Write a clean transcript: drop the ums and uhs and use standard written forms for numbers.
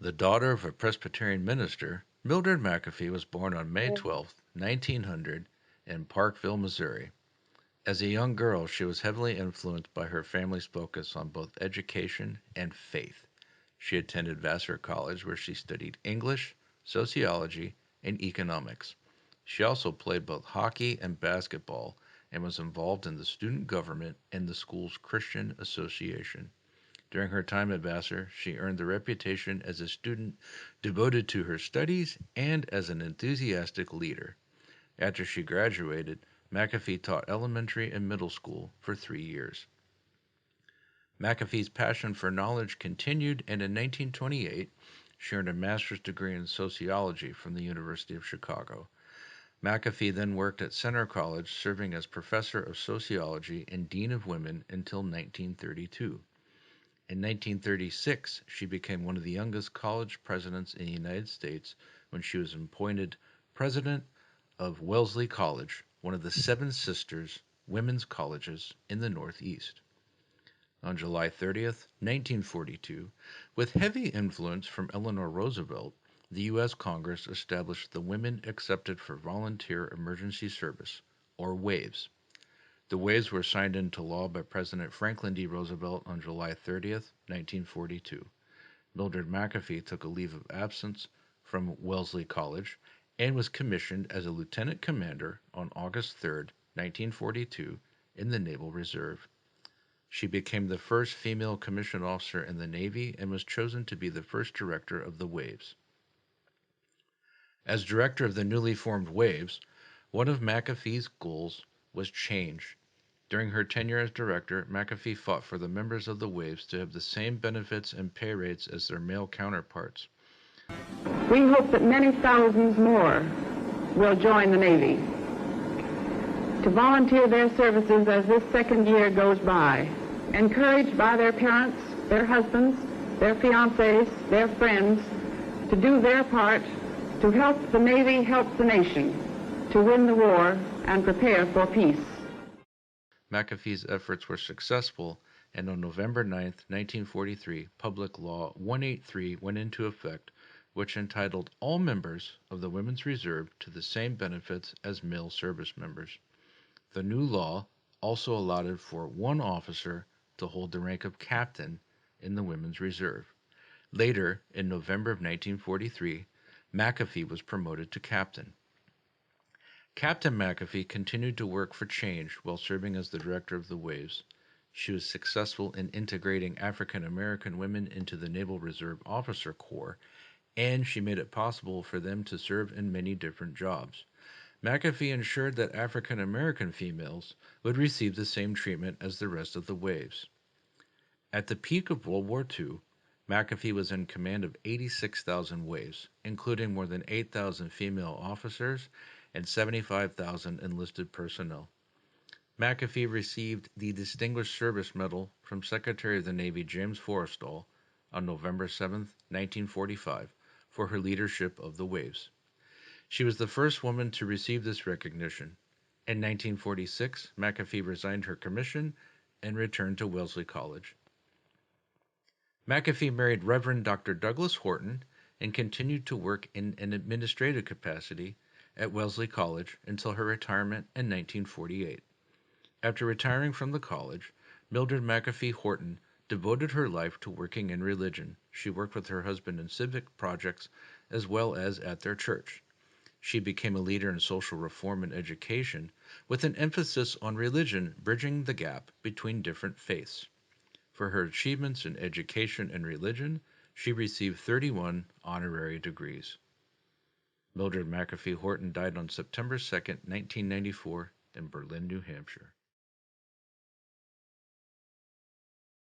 The daughter of a Presbyterian minister, Mildred McAfee was born on May 12, 1900, in Parkville, Missouri. As a young girl, she was heavily influenced by her family's focus on both education and faith. She attended Vassar College, where she studied English, sociology, and economics. She also played both hockey and basketball and was involved in the student government and the school's Christian Association. During her time at Vassar, she earned the reputation as a student devoted to her studies and as an enthusiastic leader. After she graduated, McAfee taught elementary and middle school for 3 years. McAfee's passion for knowledge continued, and in 1928, she earned a master's degree in sociology from the University of Chicago. McAfee then worked at Centre College, serving as professor of sociology and dean of women until 1932. In 1936, she became one of the youngest college presidents in the United States when she was appointed president of Wellesley College, one of the Seven Sisters women's colleges in the Northeast. On July 30th, 1942, with heavy influence from Eleanor Roosevelt, the U.S. Congress established the Women Accepted for Volunteer Emergency Service, or WAVES. The WAVES were signed into law by President Franklin D. Roosevelt on July 30th, 1942. Mildred McAfee took a leave of absence from Wellesley College and was commissioned as a lieutenant commander on August 3rd, 1942, in the Naval Reserve. She became the first female commissioned officer in the Navy and was chosen to be the first director of the WAVES. As director of the newly formed WAVES, one of McAfee's goals was change. During her tenure as director, McAfee fought for the members of the WAVES to have the same benefits and pay rates as their male counterparts. We hope that many thousands more will join the Navy to volunteer their services as this second year goes by, encouraged by their parents, their husbands, their fiancés, their friends, to do their part to help the Navy help the nation to win the war and prepare for peace. McAfee's efforts were successful, and on November 9th, 1943, Public Law 183 went into effect, which entitled all members of the Women's Reserve to the same benefits as male service members. The new law also allowed for one officer to hold the rank of captain in the Women's Reserve. Later, in November of 1943, McAfee was promoted to captain. Captain McAfee continued to work for change while serving as the director of the WAVES. She was successful in integrating African American women into the Naval Reserve Officer Corps, and she made it possible for them to serve in many different jobs. McAfee ensured that African American females would receive the same treatment as the rest of the WAVES. At the peak of World War II, McAfee was in command of 86,000 WAVES, including more than 8,000 female officers and 75,000 enlisted personnel. McAfee received the Distinguished Service Medal from Secretary of the Navy James Forrestal on November 7, 1945, for her leadership of the WAVES. She was the first woman to receive this recognition. In 1946, McAfee resigned her commission and returned to Wellesley College. McAfee married Reverend Dr. Douglas Horton and continued to work in an administrative capacity at Wellesley College until her retirement in 1948. After retiring from the college, Mildred McAfee Horton devoted her life to working in religion. She worked with her husband in civic projects as well as at their church. She became a leader in social reform and education, with an emphasis on religion bridging the gap between different faiths. For her achievements in education and religion, she received 31 honorary degrees. Mildred McAfee Horton died on September 2, 1994, in Berlin, New Hampshire.